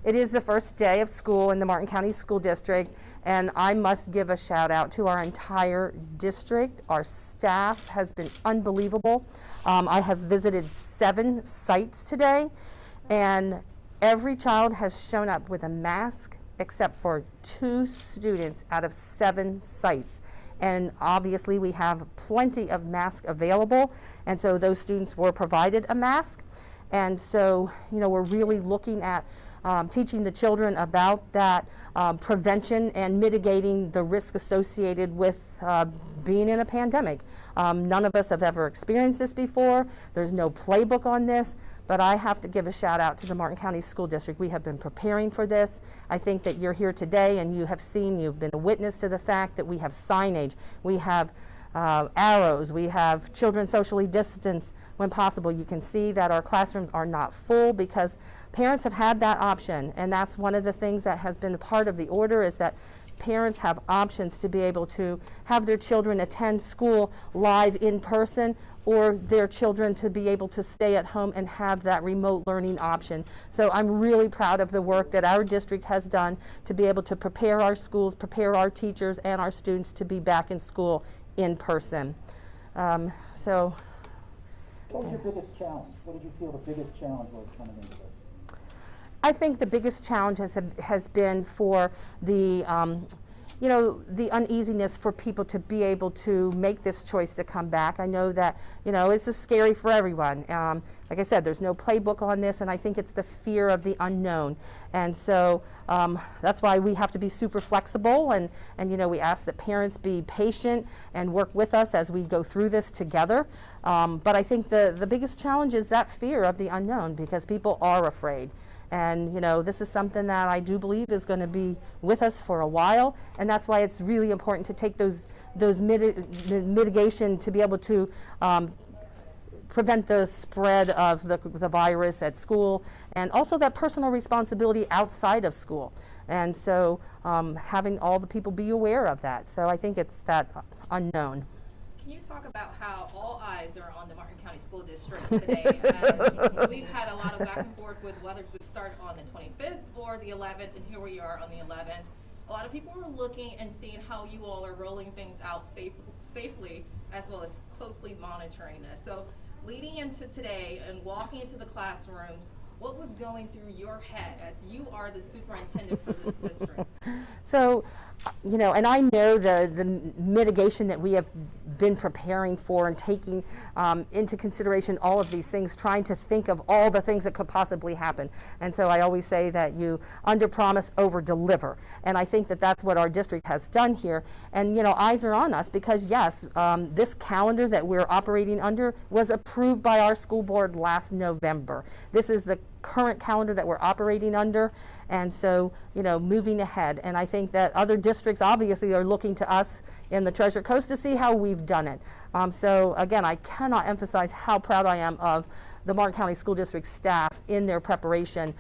It is the first day of school in the Martin County School District, and I must give a shout out to our entire district. Our staff has been unbelievable. I have visited 7 sites today, and every child has shown up with a mask except for 2 students out of 7 sites. And obviously we have plenty of masks available, and so those students were provided a mask. And so, you know, we're really looking at teaching the children about that prevention and mitigating the risk associated with being in a pandemic. None of us have ever experienced this before. There's no playbook on this, but I have to give a shout out to the Martin County School District. We have been preparing for this. I think that you're here today and you've been a witness to the fact that we have signage, we have arrows, we have children socially distanced when possible. You can see that our classrooms are not full because parents have had that option, and that's one of the things that has been a part of the order, is that parents have options to be able to have their children attend school live in person, or their children to be able to stay at home and have that remote learning option. So I'm really proud of the work that our district has done to be able to prepare our schools, prepare our teachers and our students to be back in school in person. What was your biggest challenge? What did you feel the biggest challenge was coming into this? I think the biggest challenge has been for the the uneasiness for people to be able to make this choice to come back. I know that, it's just scary for everyone. Like I said, there's no playbook on this, and I think it's the fear of the unknown. And so that's why we have to be super flexible, and we ask that parents be patient and work with us as we go through this together. But I think the biggest challenge is that fear of the unknown, because people are afraid. And this is something that I do believe is going to be with us for a while, and that's why it's really important to take those mitigation to be able to prevent the spread of the virus at school, and also that personal responsibility outside of school. And so having all the people be aware of that. So I think it's that unknown. Can you talk about how all eyes are on the Martin County School District today? As we've had a lot of back and forth with whether to start on the 25th or the 11th, and here we are on the 11th. A lot of people are looking and seeing how you all are rolling things out safely, as well as closely monitoring this. So leading into today and walking into the classrooms, what was going through your head as you are the superintendent for this district? So, and I know the mitigation that we have been preparing for and taking into consideration all of these things, trying to think of all the things that could possibly happen. And so I always say that you under-promise, over-deliver. And I think that that's what our district has done here. And, eyes are on us because, yes, this calendar that we're operating under was approved by our school board last November. This is the current calendar that we're operating under, and so moving ahead. And I think that other districts obviously are looking to us in the Treasure Coast to see how we've done it. So again, I cannot emphasize how proud I am of the Martin County School District staff in their preparation.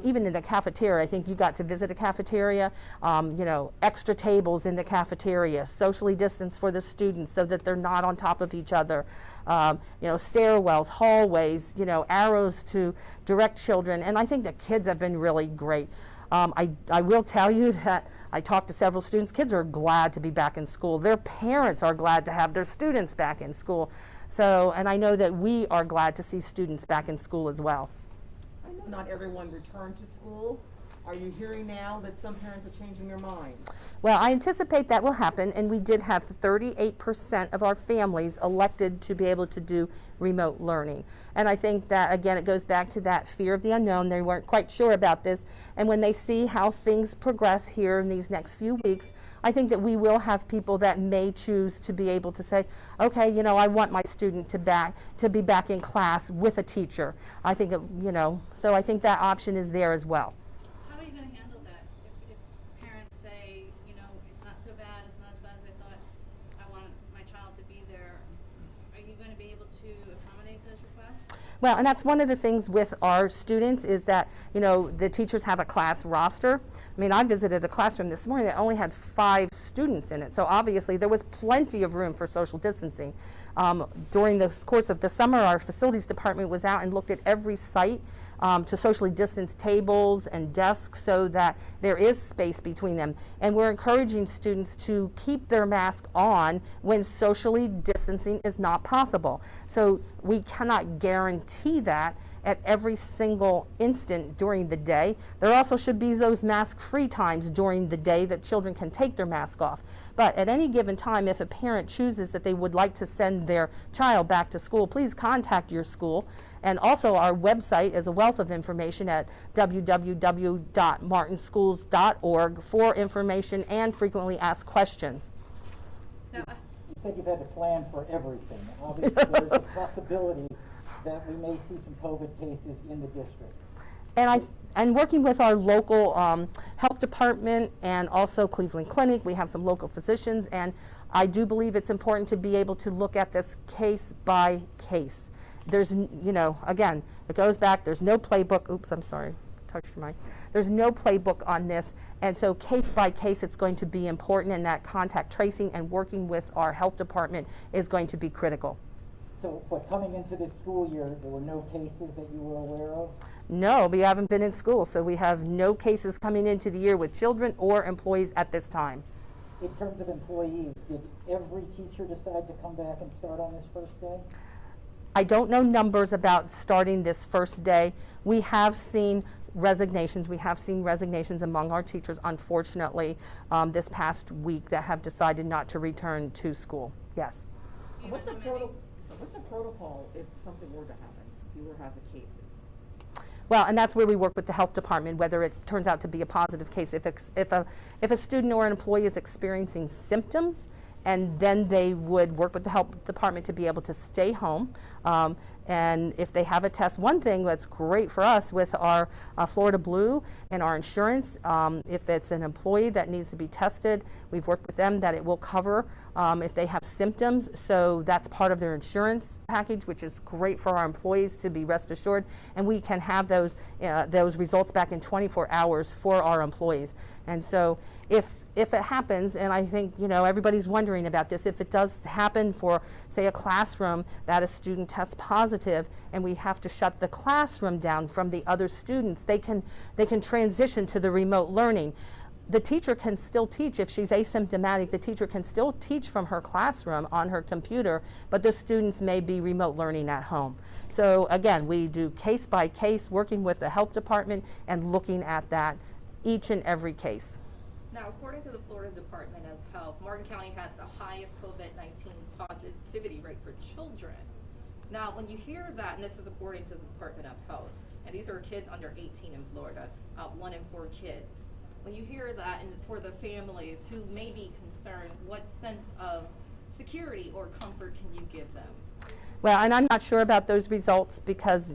Even in the cafeteria, I think you got to visit a cafeteria, extra tables in the cafeteria, socially distanced for the students so that they're not on top of each other, stairwells, hallways, arrows to direct children. And I think the kids have been really great. I will tell you that I talked to several students. Kids are glad to be back in school. Their parents are glad to have their students back in school. So, and I know that we are glad to see students back in school as well. I know not everyone returned to school. Are you hearing now that some parents are changing their mind? Well, I anticipate that will happen, and we did have 38% of our families elected to be able to do remote learning. And I think that, again, it goes back to that fear of the unknown. They weren't quite sure about this, and when they see how things progress here in these next few weeks, I think that we will have people that may choose to be able to say, okay, I want my student to be back in class with a teacher. I think, so I think that option is there as well. How are you going to handle that if parents say, it's not so bad, it's not as bad as I thought, I want my child to be there? Are you going to be able to accommodate those requests? Well, and that's one of the things with our students is that, the teachers have a class roster. I mean, I visited a classroom this morning that only had 5 students in it. So obviously there was plenty of room for social distancing. During the course of the summer, our facilities department was out and looked at every site to socially distance tables and desks so that there is space between them. And we're encouraging students to keep their mask on when socially distancing is not possible. So we cannot guarantee that at every single instant during the day. There also should be those mask-free times during the day that children can take their mask off. But at any given time, if a parent chooses that they would like to send their child back to school, please contact your school. And also our website is a wealth of information at www.martinschools.org for information and frequently asked questions. Now, You said you've had to plan for everything. Obviously, there's a possibility that we may see some COVID cases in the district. And working with our local health department and also Cleveland Clinic, we have some local physicians, and I do believe it's important to be able to look at this case by case. There's, again, it goes back, there's no playbook. Oops, I'm sorry, touched your mic. There's no playbook on this, and so case by case it's going to be important, and that contact tracing and working with our health department is going to be critical. So, but coming into this school year, there were no cases that you were aware of? No, we haven't been in school, so we have no cases coming into the year with children or employees at this time. In terms of employees, did every teacher decide to come back and start on this first day? I don't know numbers about starting this first day. We have seen resignations. We have seen resignations among our teachers, unfortunately, this past week that have decided not to return to school. Yes. What's the protocol if something were to happen, if you were to have the cases? Well, and that's where we work with the health department, whether it turns out to be a positive case. If a student or an employee is experiencing symptoms, and then they would work with the health department to be able to stay home. And if they have a test, one thing that's great for us with our Florida Blue and our insurance, if it's an employee that needs to be tested, we've worked with them that it will cover if they have symptoms. So that's part of their insurance package, which is great for our employees to be rest assured. And we can have those results back in 24 hours for our employees. And so if it happens, and I think everybody's wondering about this, if it does happen for, say, a classroom that a student tests positive and we have to shut the classroom down from the other students, they can transition to the remote learning. The teacher can still teach. If she's asymptomatic, the teacher can still teach from her classroom on her computer, but the students may be remote learning at home. So again, we do case by case, working with the health department and looking at that each and every case. Now, according to the Florida Department of Health, Martin County has the highest COVID-19 positivity rate for children. Now, when you hear that, and this is according to the Department of Health, and these are kids under 18 in Florida, 1 in 4 kids. When you hear that, and for the families who may be concerned, what sense of security or comfort can you give them? Well, and I'm not sure about those results because,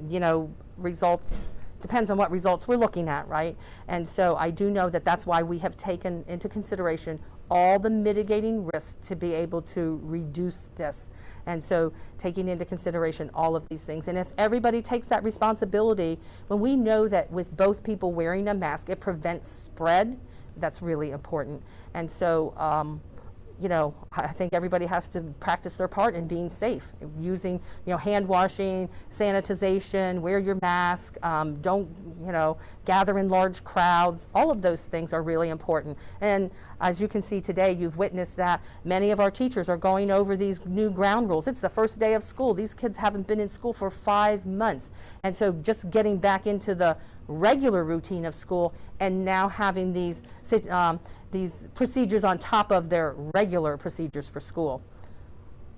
results depends on what results we're looking at, right? And so I do know that that's why we have taken into consideration all the mitigating risks to be able to reduce this. And so taking into consideration all of these things. And if everybody takes that responsibility, when we know that with both people wearing a mask, it prevents spread, that's really important. And so, I think everybody has to practice their part in being safe, using, hand washing, sanitization, wear your mask, don't, gather in large crowds. All of those things are really important. And as you can see today, you've witnessed that many of our teachers are going over these new ground rules. It's the first day of school. These kids haven't been in school for 5 months. And so just getting back into the regular routine of school and now having these procedures on top of their regular procedures for school.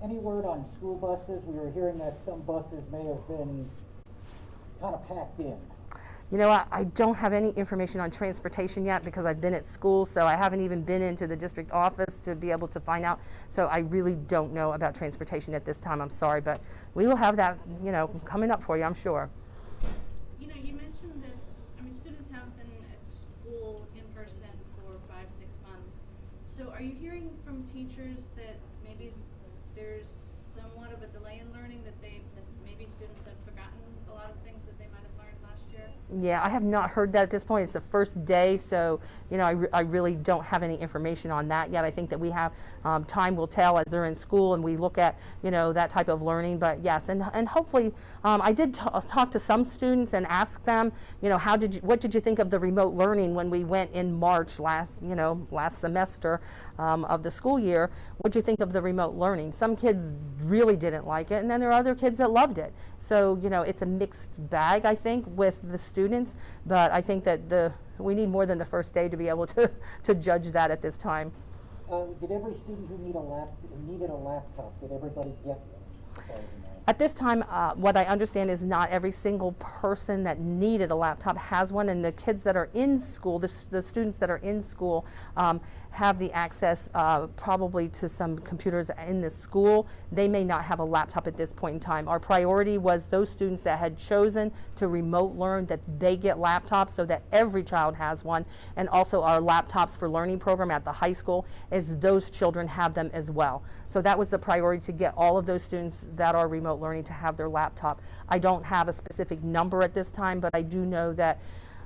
Any word on school buses? We were hearing that some buses may have been kind of packed in. I don't have any information on transportation yet because I've been at school, so I haven't even been into the district office to be able to find out. So I really don't know about transportation at this time. I'm sorry, but we will have that, coming up for you, I'm sure. You mentioned that, students have been at school in person for 5-6 months. So are you hearing from teachers that maybe there's somewhat of a delay in learning, that maybe students have forgotten a lot of things that they might have learned last year? Yeah, I have not heard that at this point. It's the first day, so I really don't have any information on that yet. I think that we have time will tell as they're in school and we look at that type of learning. But yes, and hopefully I did talk to some students and ask them, what did you think of the remote learning when we went in March last semester of the school year? What did you think of the remote learning? Some kids really didn't like it, and then there are other kids that loved it. So it's a mixed bag, I think, with the students, but I think that we need more than the first day to be able to judge that at this time. Did every student who needed a laptop, did everybody get one? As far as you know? At this time, what I understand is not every single person that needed a laptop has one, and the kids that are in school, the students that are in school, have the access probably to some computers in the school. They may not have a laptop at this point in time. Our priority was those students that had chosen to remote learn, that they get laptops so that every child has one, and also our Laptops for Learning program at the high school is those children have them as well. So that was the priority, to get all of those students that are remote learning to have their laptop. I don't have a specific number at this time, but I do know that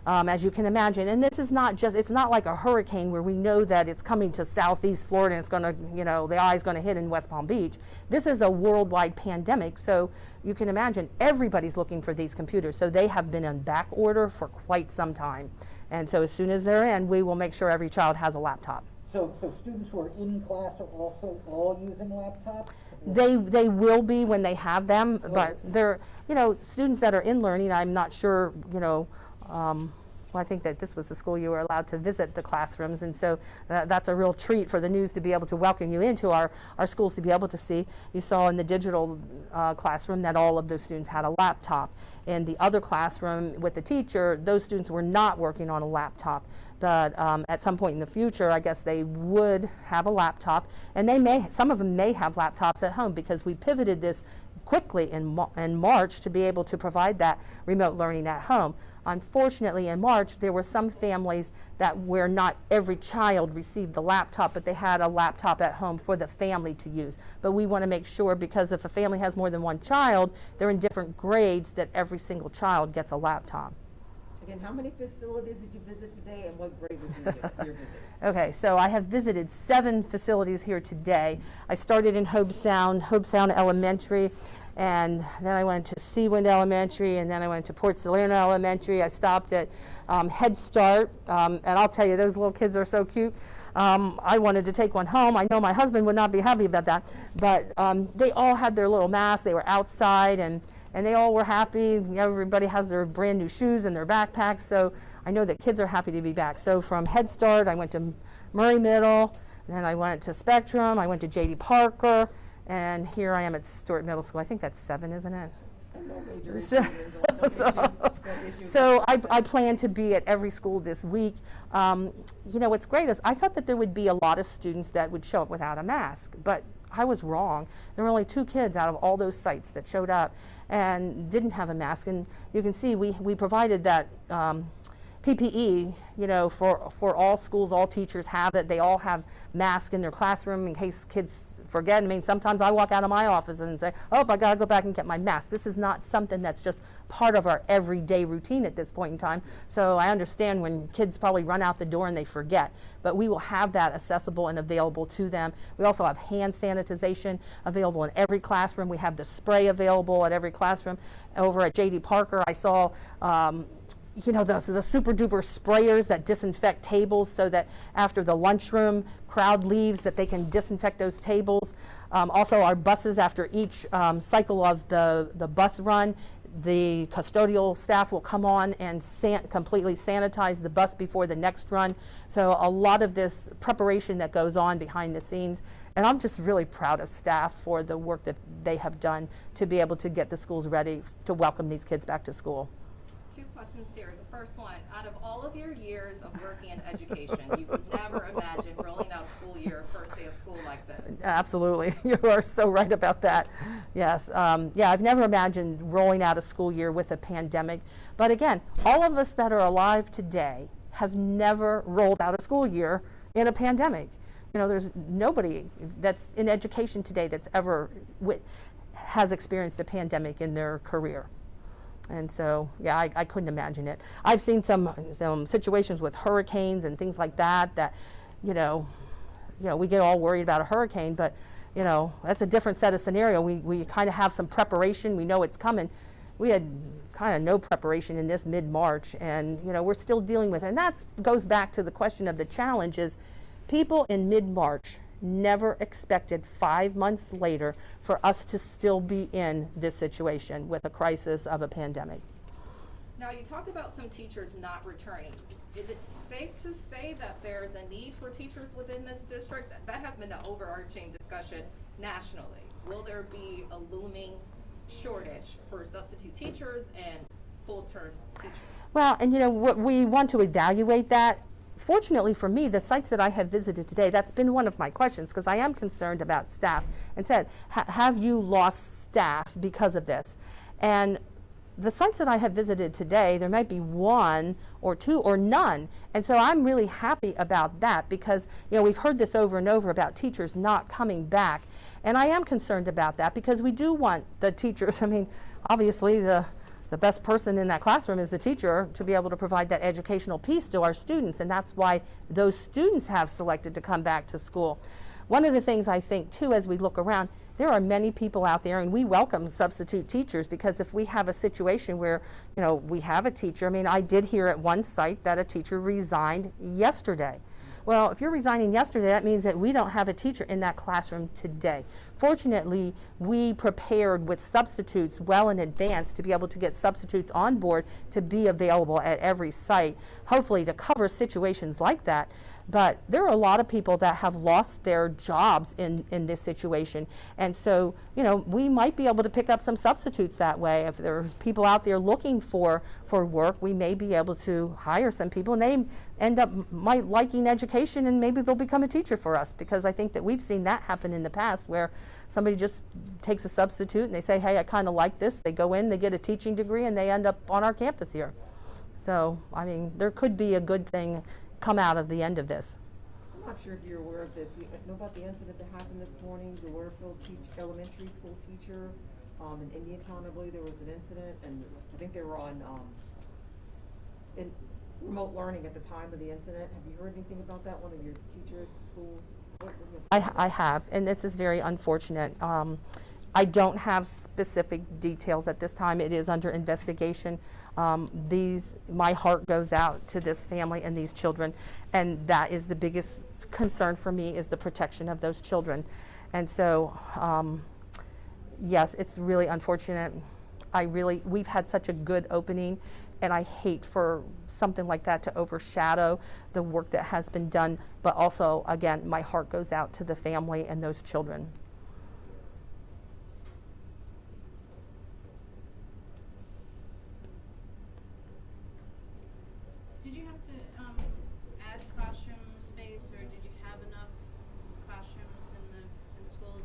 as you can imagine, and this is it's not like a hurricane where we know that it's coming to Southeast Florida and it's going to, the eye is going to hit in West Palm Beach. This is a worldwide pandemic, so you can imagine everybody's looking for these computers. So they have been in back order for quite some time. And so as soon as they're in, we will make sure every child has a laptop. So students who are in class are also all using laptops? They will be when they have them, but they're, students that are in learning, I'm not sure, well, I think that this was the school you were allowed to visit the classrooms, and so that's a real treat for the news to be able to welcome you into our schools to be able to see. You saw in the digital classroom that all of those students had a laptop. In the other classroom with the teacher, those students were not working on a laptop. But at some point in the future, I guess they would have a laptop, and some of them may have laptops at home, because we pivoted this quickly in March to be able to provide that remote learning at home. Unfortunately, in March, there were some families where not every child received the laptop, but they had a laptop at home for the family to use. But we want to make sure, because if a family has more than one child, they're in different grades, that every single child gets a laptop. Again, how many facilities did you visit today, and what grade was your visit? Okay, so I have visited 7 facilities here today. I started in Hobe Sound Elementary, and then I went to Seawind Elementary, and then I went to Port Salerno Elementary. I stopped at Head Start, and I'll tell you, those little kids are so cute. I wanted to take one home. I know my husband would not be happy about that, but they all had their little masks. They were outside, and they all were happy. Everybody has their brand new shoes and their backpacks, so I know that kids are happy to be back. So from Head Start, I went to Murray Middle, then I went to Spectrum, I went to J.D. Parker, and here I am at Stewart Middle School. I think that's 7, isn't it? No major So- issues, no issues. So I plan to be at every school this week. What's great is I thought that there would be a lot of students that would show up without a mask, but I was wrong. There were only 2 kids out of all those sites that showed up and didn't have a mask. And you can see we provided that PPE, for all schools. All teachers have it. They all have masks in their classroom in case kids forget. I mean, sometimes I walk out of my office and say, oh, I got to go back and get my mask. This is not something that's just part of our everyday routine at this point in time. So I understand when kids probably run out the door and they forget. But we will have that accessible and available to them. We also have hand sanitization available in every classroom. We have the spray available at every classroom. Over at J.D. Parker, I saw the super duper sprayers that disinfect tables, so that after the lunchroom crowd leaves, that they can disinfect those tables. Also, our buses, after each cycle of the bus run, the custodial staff will come on and completely sanitize the bus before the next run. So a lot of this preparation that goes on behind the scenes, and I'm just really proud of staff for the work that they have done to be able to get the schools ready to welcome these kids back to school. 2 questions here. The first one, out of all of your years of working in education, you would never imagine rolling out a school year, first day of school like this. Absolutely. You are so right about that. Yes. I've never imagined rolling out a school year with a pandemic. But again, all of us that are alive today have never rolled out a school year in a pandemic. There's nobody that's in education today that's ever has experienced a pandemic in their career. And so, yeah, I couldn't imagine it. I've seen some situations with hurricanes and things like that, you know, we get all worried about a hurricane, but, you know, that's a different set of scenario. We kind of have some preparation. We know it's coming. We had kind of no preparation in this mid-March, and, you know, we're still dealing with it. And that goes back to the question of the challenge is people in mid-March never expected 5 months later for us to still be in this situation with a crisis of a pandemic. Now, you talked about some teachers not returning. Is it safe to say that there's a need for teachers within this district? That has been the overarching discussion nationally. Will there be a looming shortage for substitute teachers and full-term teachers? Well, and you know, we want to evaluate that. Fortunately for me, the sites that I have visited today, that's been one of my questions, because I am concerned about staff, and said, have you lost staff because of this? And the sites that I have visited today, there might be one or two or none. And so I'm really happy about that, because, you know, we've heard this over and over about teachers not coming back. And I am concerned about that, because we do want the teachers, I mean, obviously the best person in that classroom is the teacher, to be able to provide that educational piece to our students, and that's why those students have selected to come back to school. One of the things I think too, as we look around, there are many people out there, and we welcome substitute teachers, because if we have a situation where, you know, we have a teacher, I mean, I did hear at one site that a teacher resigned yesterday. Well, if you're resigning yesterday, that means that we don't have a teacher in that classroom today. Fortunately, we prepared with substitutes well in advance to be able to get substitutes on board to be available at every site, hopefully to cover situations like that. But there are a lot of people that have lost their jobs in this situation. And so, you know, we might be able to pick up some substitutes that way. If there are people out there looking for work, we may be able to hire some people, and they end up liking education, and maybe they'll become a teacher for us, because I think that we've seen that happen in the past, where somebody just takes a substitute and they say, hey, I kind of like this. They go in, they get a teaching degree, and they end up on our campus here. So, I mean, there could be a good thing come out of the end of this. I'm not sure if you're aware of this. You know about the incident that happened this morning? The Waterfield elementary school teacher in Indiantown, I believe there was an incident, and I think they were on in remote learning at the time of the incident. Have you heard anything about that? One of your teachers, schools? I have, and this is very unfortunate. I don't have specific details at this time. It is under investigation. My heart goes out to this family and these children, and that is the biggest concern for me, is the protection of those children. And so, yes, it's really unfortunate. We've had such a good opening, and I hate for something like that to overshadow the work that has been done. But also, again, my heart goes out to the family and those children. Did you have to add classroom space, or did you have enough classrooms in the schools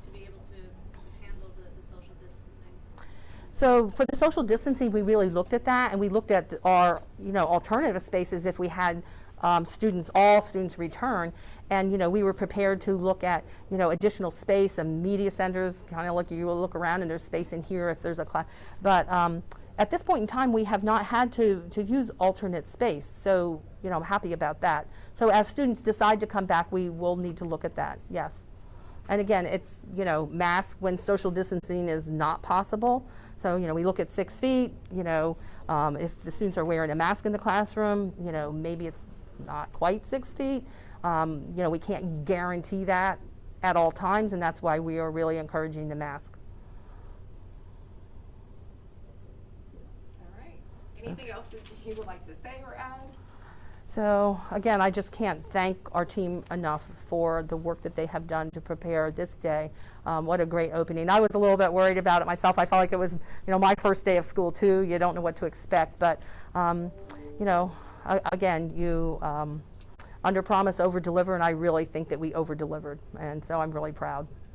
to be able to handle the social distancing? So for the social distancing, we really looked at that, and we looked at our, you know, alternative spaces if we had all students return, and, you know, we were prepared to look at, you know, additional space and media centers, kind of like you will look around and there's space in here if there's a class. But at this point in time, we have not had to use alternate space, so, you know, I'm happy about that. So as students decide to come back, we will need to look at that, yes. And again, it's, you know, mask when social distancing is not possible. So, you know, we look at 6 feet, you know, if the students are wearing a mask in the classroom, you know, maybe it's not quite 6 feet. You know, we can't guarantee that at all times, and that's why we are really encouraging the mask. All right. Anything else that you would like to say or add? So again, I just can't thank our team enough for the work that they have done to prepare this day. What a great opening. I was a little bit worried about it myself. I felt like it was, you know, my first day of school too. You don't know what to expect, but you know, again, you under promise, over deliver, and I really think that we over delivered, and so I'm really proud.